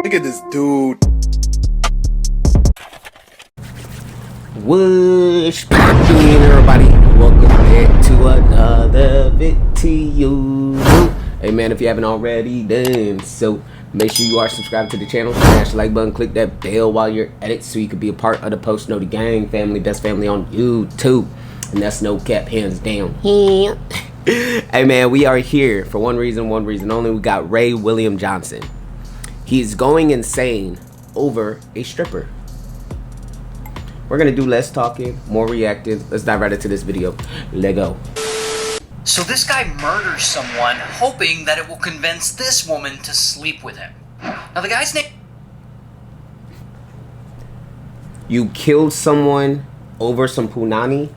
Look at this dude. What's poppin', everybody? Welcome back to another video. Hey man, if you haven't already done so, make sure you are subscribed to the channel, smash the like button, click that bell while you're at it so you can be a part of the Post Noti Gang family, best family on YouTube. And that's no cap, hands down. Hey man, we are here for one reason only. We got Ray William Johnson. He's going insane over a stripper. We're gonna do less talking, more reacting. Let's dive right into this video. Let go. So this guy murders someone hoping that it will convince this woman to sleep with him. Now the guy's name... You killed someone over some punani?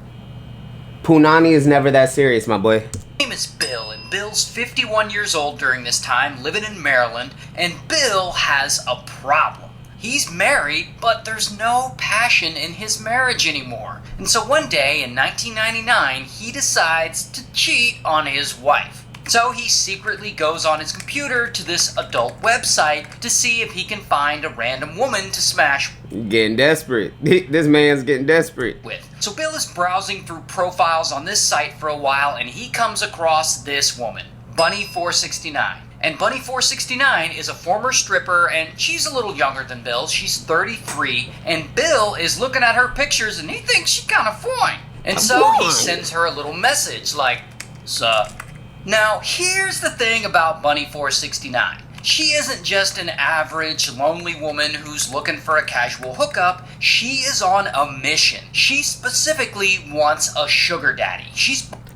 Punani is never that serious, my boy. His name is Bill, and Bill's 51 years old during this time, living in Maryland, and Bill has a problem. He's married, but there's no passion in his marriage anymore. And so one day in 1999, he decides to cheat on his wife. So he secretly goes on his computer to this adult website to see if he can find a random woman to smash Getting desperate. This man's getting desperate. with. So Bill is browsing through profiles on this site for a while, and he comes across this woman, Bunny469. And Bunny469 is a former stripper, and she's a little younger than Bill. She's 33, and Bill is looking at her pictures, and he thinks she's kind of fine. And so he sends her a little message like, "Sup." Now, here's the thing about Bunny469. She isn't just an average, lonely woman who's looking for a casual hookup. She is on a mission. She specifically wants a sugar daddy.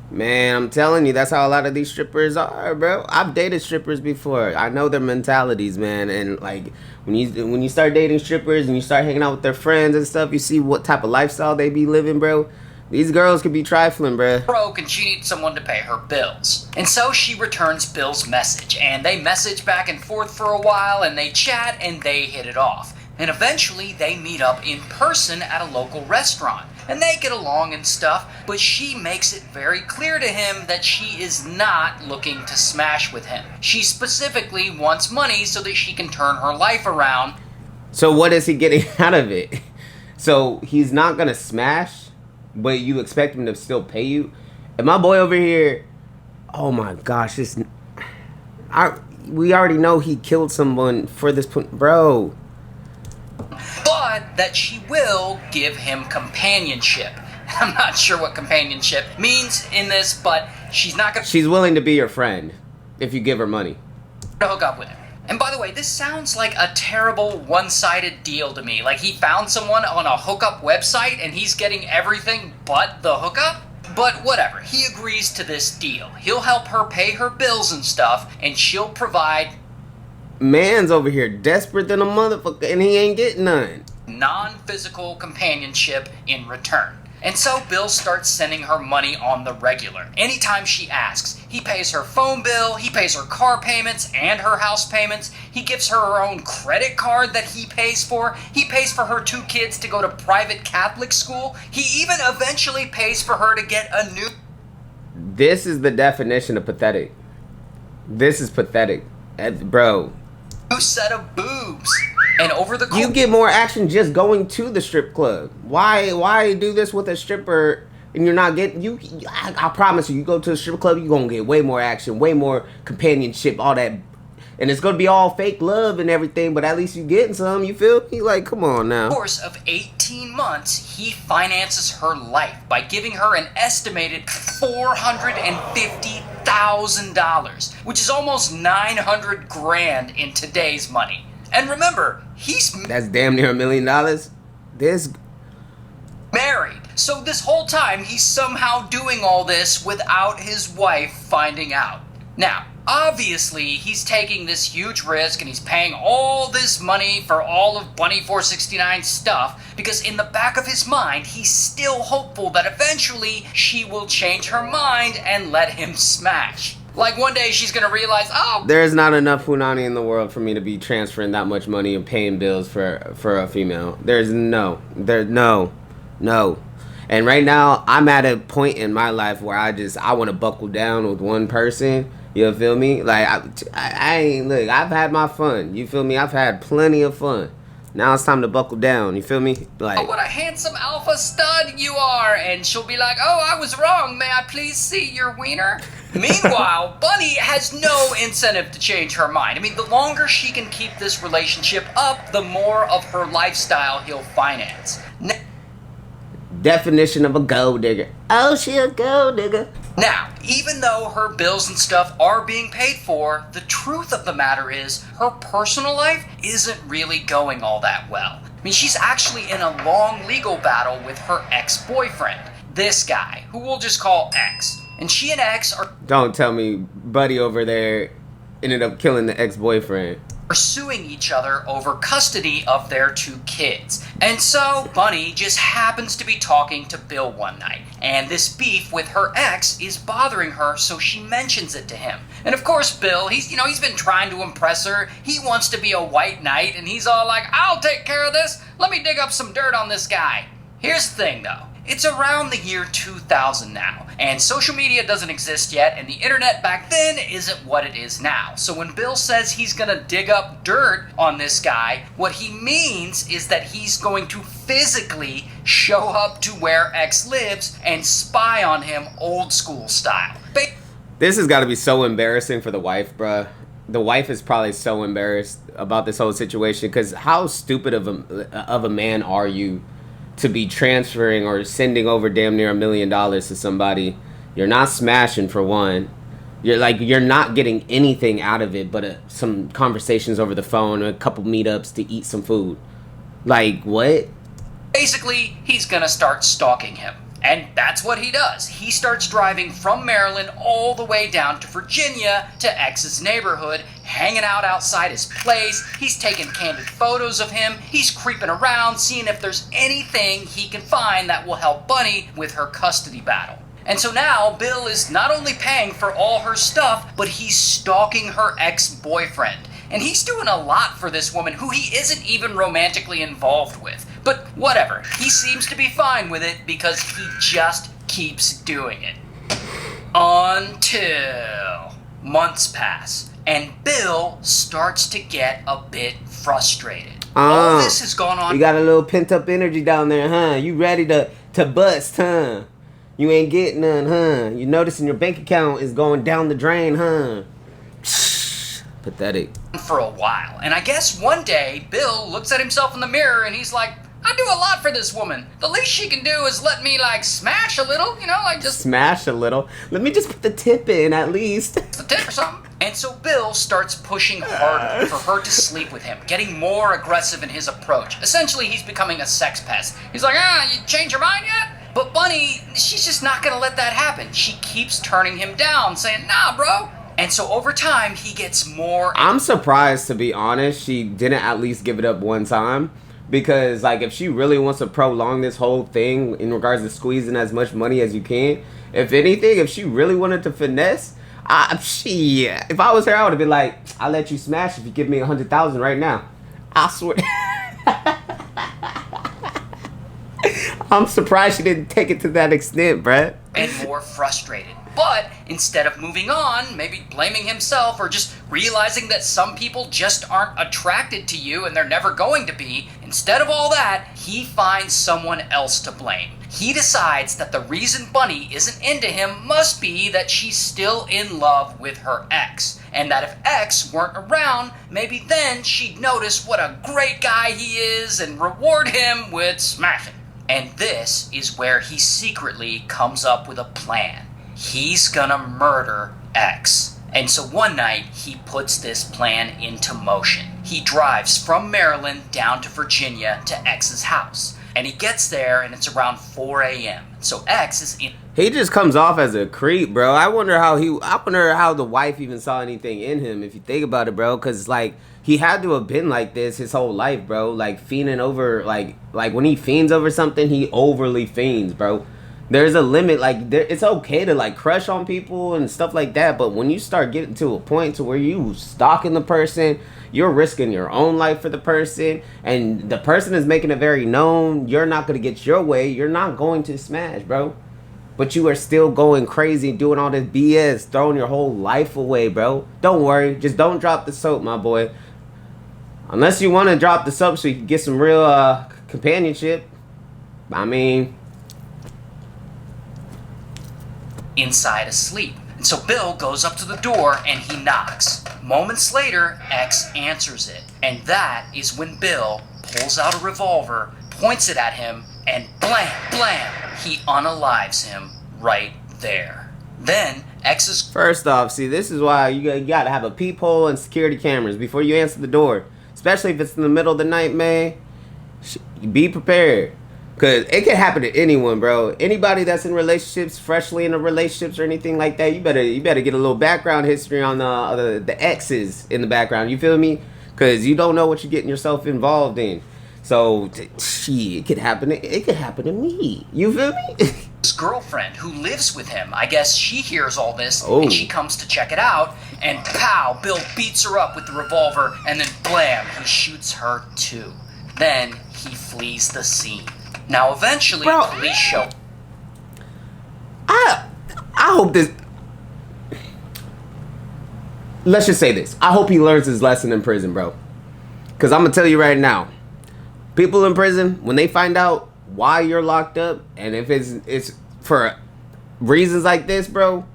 Man, I'm telling you, that's how a lot of these strippers are, bro. I've dated strippers before. I know their mentalities, man. And like when you start dating strippers and you start hanging out with their friends and stuff, you see what type of lifestyle they be living, bro. These girls could be trifling, bro. Broke and she needs someone to pay her bills. And so she returns Bill's message, and they message back and forth for a while, and they chat, and they hit it off. And eventually they meet up in person at a local restaurant. And they get along and stuff, but she makes it very clear to him that she is not looking to smash with him. She specifically wants money so that she can turn her life around. So what is he getting out of it? So he's not gonna smash, but you expect him to still pay you? And my boy over here, oh my gosh, we already know he killed someone for this, bro. But that she will give him companionship. I'm not sure what companionship means in this, but she's not gonna... She's willing to be your friend if you give her money to hook up with him. And by the way, this sounds like a terrible one-sided deal to me. Like he found someone on a hookup website and he's getting everything but the hookup? But whatever, he agrees to this deal. He'll help her pay her bills and stuff, and she'll provide... Man's over here desperate than a motherfucker and he ain't getting none. Non-physical companionship in return. And so Bill starts sending her money on the regular. Anytime she asks, he pays her phone bill, he pays her car payments and her house payments. He gives her her own credit card that he pays for. He pays for her 2 kids to go to private Catholic school. He even eventually pays for her to get a new... This is the definition of pathetic. This is pathetic. Bro. New set of boobs. And over the... You get more action just going to the strip club. Why do this with a stripper and you're not getting... I promise you go to the strip club, you're going to get way more action, way more companionship, all that. And it's going to be all fake love and everything, but at least you getting some, you feel me? Like, come on now. In the course of 18 months, he finances her life by giving her an estimated $450,000, which is almost 900 grand in today's money. And remember, that's damn near $1 million. This married. So this whole time, he's somehow doing all this without his wife finding out. Now, obviously, he's taking this huge risk and he's paying all this money for all of Bunny469's stuff because in the back of his mind, he's still hopeful that eventually she will change her mind and let him smash. Like one day she's gonna realize, oh, there's not enough punani in the world for me to be transferring that much money and paying bills for a female. No. And right now I'm at a point in my life where I want to buckle down with one person. You feel me? Like I ain't look. I've had my fun. You feel me? I've had plenty of fun. Now it's time to buckle down. You feel me? Like, oh, what a handsome alpha stud you are. And she'll be like, oh, I was wrong. May I please see your wiener? Meanwhile, Bunny has no incentive to change her mind. I mean, the longer she can keep this relationship up, the more of her lifestyle he'll finance. definition of a gold digger. Oh, she a gold digger. Now, even though her bills and stuff are being paid for, the truth of the matter is her personal life isn't really going all that well. I mean, she's actually in a long legal battle with her ex-boyfriend, this guy, who we'll just call X. And she and X are... Don't tell me Buddy over there ended up killing the ex-boyfriend. Are suing each other over custody of their 2 kids. And so Bunny just happens to be talking to Bill one night, and this beef with her ex is bothering her, so she mentions it to him. And of course Bill, he's been trying to impress her. He wants to be a white knight, and he's all like, I'll take care of this. Let me dig up some dirt on this guy. Here's the thing though. It's around the year 2000 now, and social media doesn't exist yet, and the internet back then isn't what it is now. So when Bill says he's gonna dig up dirt on this guy, what he means is that he's going to physically show up to where X lives and spy on him old school style. This has got to be so embarrassing for the wife, bruh. The wife is probably so embarrassed about this whole situation, because how stupid of a man are you to be transferring or sending over damn near $1 million to somebody? You're not smashing, for one. You're not getting anything out of it but some conversations over the phone, a couple meetups to eat some food. Like, what? Basically, he's gonna start stalking him. And that's what he does. He starts driving from Maryland all the way down to Virginia to X's neighborhood, hanging out outside his place. He's taking candid photos of him. He's creeping around, seeing if there's anything he can find that will help Bunny with her custody battle. And so now Bill is not only paying for all her stuff, but he's stalking her ex-boyfriend. And he's doing a lot for this woman who he isn't even romantically involved with. But whatever, he seems to be fine with it because he just keeps doing it. Until months pass, and Bill starts to get a bit frustrated. All this has gone on. You got a little pent-up energy down there, huh? You ready to bust, huh? You ain't getting none, huh? You noticing your bank account is going down the drain, huh? Pathetic. For a while. And I guess one day, Bill looks at himself in the mirror and he's like, I do a lot for this woman. The least she can do is let me, smash a little, just... Smash a little? Let me just put the tip in, at least. The tip or something. And so Bill starts pushing harder for her to sleep with him, getting more aggressive in his approach. Essentially, he's becoming a sex pest. He's like, you changed your mind yet? But Bunny, she's just not gonna let that happen. She keeps turning him down, saying, nah, bro. And so over time, he gets more... I'm surprised, to be honest, she didn't at least give it up one time. Because, if she really wants to prolong this whole thing in regards to squeezing as much money as you can, if anything, if she really wanted to finesse, if I was her, I would have been like, I'll let you smash if you give me $100,000 right now. I swear. I'm surprised she didn't take it to that extent, bruh. And more frustrated. But instead of moving on, maybe blaming himself or just realizing that some people just aren't attracted to you and they're never going to be, instead of all that, he finds someone else to blame. He decides that the reason Bunny isn't into him must be that she's still in love with her ex. And that if X weren't around, maybe then she'd notice what a great guy he is and reward him with smashing. And this is where he secretly comes up with a plan. He's gonna murder X. And so one night, he puts this plan into motion. He drives from Maryland down to Virginia to X's house. And he gets there, and it's around 4 a.m. So X is in... He just comes off as a creep, bro. I wonder how the wife even saw anything in him, if you think about it, bro. Because, he had to have been like this his whole life, bro. Fiending over, when he fiends over something, he overly fiends, bro. There's a limit, it's okay to, crush on people and stuff like that, but when you start getting to a point to where you stalking the person, you're risking your own life for the person, and the person is making it very known you're not going to get your way, you're not going to smash, bro. but you are still going crazy, doing all this BS, throwing your whole life away, bro. Don't worry. Just don't drop the soap, my boy. Unless you want to drop the soap so you can get some real companionship. I mean... inside asleep. And so Bill goes up to the door and he knocks. Moments later, X answers it. And that is when Bill pulls out a revolver, points it at him, and blam, blam, he unalives him right there. Then X's... First off, see, this is why you gotta have a peephole and security cameras before you answer the door. Especially if it's in the middle of the night, man. Be prepared. Because it can happen to anyone, bro. Anybody that's in relationships, freshly in a relationships or anything like that, you better get a little background history on the exes in the background. You feel me? Because you don't know what you're getting yourself involved in. So, shit, it could happen to me. You feel me? His girlfriend, who lives with him, I guess she hears all this, and she comes to check it out, and pow, Bill beats her up with the revolver, and then blam, he shoots her too. Then he flees the scene. Now, eventually, police show... I hope this... Let's just say this. I hope he learns his lesson in prison, bro. Because I'm going to tell you right now. People in prison, when they find out why you're locked up, and if it's for reasons like this, bro,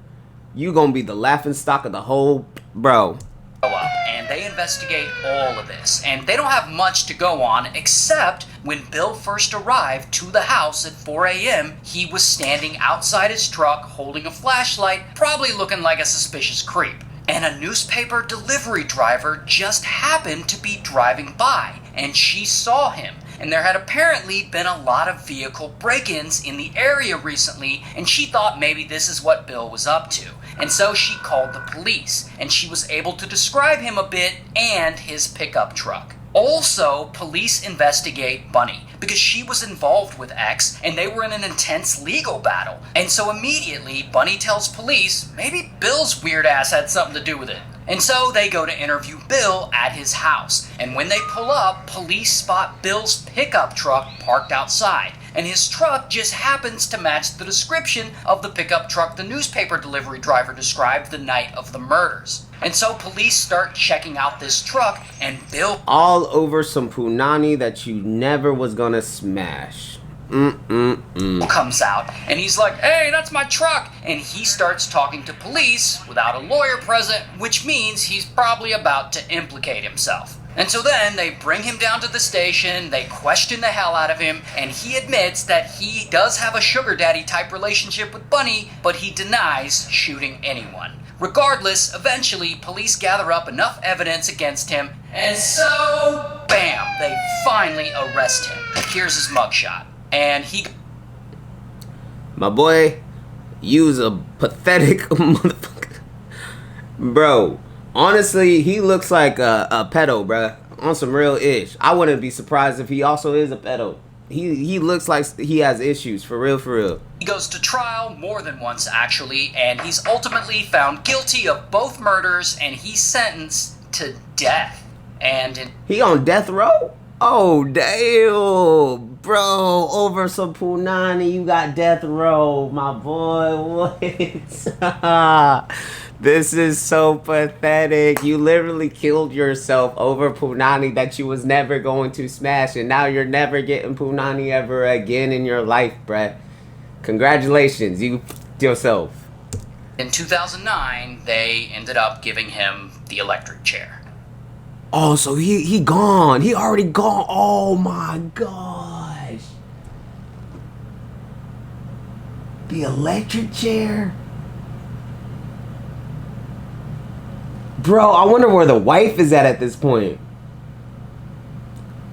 you going to be the laughing stock of the whole... Bro. And they investigate all of this, and they don't have much to go on except when Bill first arrived to the house at 4 a.m., he was standing outside his truck holding a flashlight, probably looking like a suspicious creep. And a newspaper delivery driver just happened to be driving by, and she saw him. And there had apparently been a lot of vehicle break-ins in the area recently, and she thought maybe this is what Bill was up to. And so she called the police, and she was able to describe him a bit and his pickup truck. Also, police investigate Bunny because she was involved with X and they were in an intense legal battle. And so immediately, Bunny tells police maybe Bill's weird ass had something to do with it. And so they go to interview Bill at his house. And when they pull up, police spot Bill's pickup truck parked outside. And his truck just happens to match the description of the pickup truck the newspaper delivery driver described the night of the murders. And so police start checking out this truck, and Bill... all over some punani that you never was gonna smash. Comes out, and he's like, hey, that's my truck! And he starts talking to police without a lawyer present, which means he's probably about to implicate himself. And so then they bring him down to the station, they question the hell out of him, and he admits that he does have a sugar daddy type relationship with Bunny, but he denies shooting anyone. Regardless, eventually, police gather up enough evidence against him, and so, bam, they finally arrest him. Here's his mugshot. And he... my boy, you's a pathetic motherfucker. Bro, honestly, he looks like a pedo, bruh. On some real ish. I wouldn't be surprised if he also is a pedo. He looks like he has issues, for real, for real. He goes to trial more than once, actually, and he's ultimately found guilty of both murders, and he's sentenced to death. And he on death row? Oh, damn. Bro, over some punani, you got death row, my boy. What? This is so pathetic. You literally killed yourself over punani that you was never going to smash, and now you're never getting punani ever again in your life, bruh. Congratulations, you yourself. In 2009, they ended up giving him the electric chair. Oh, so he gone. He already gone. Oh my gosh. The electric chair? Bro, I wonder where the wife is at this point.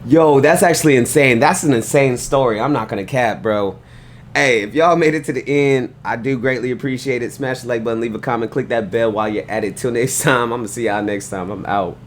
Yo, that's actually insane. That's an insane story. I'm not gonna cap, bro. Hey, if y'all made it to the end, I do greatly appreciate it. Smash the like button, leave a comment, click that bell while you're at it. Till next time, I'm gonna see y'all next time. I'm out.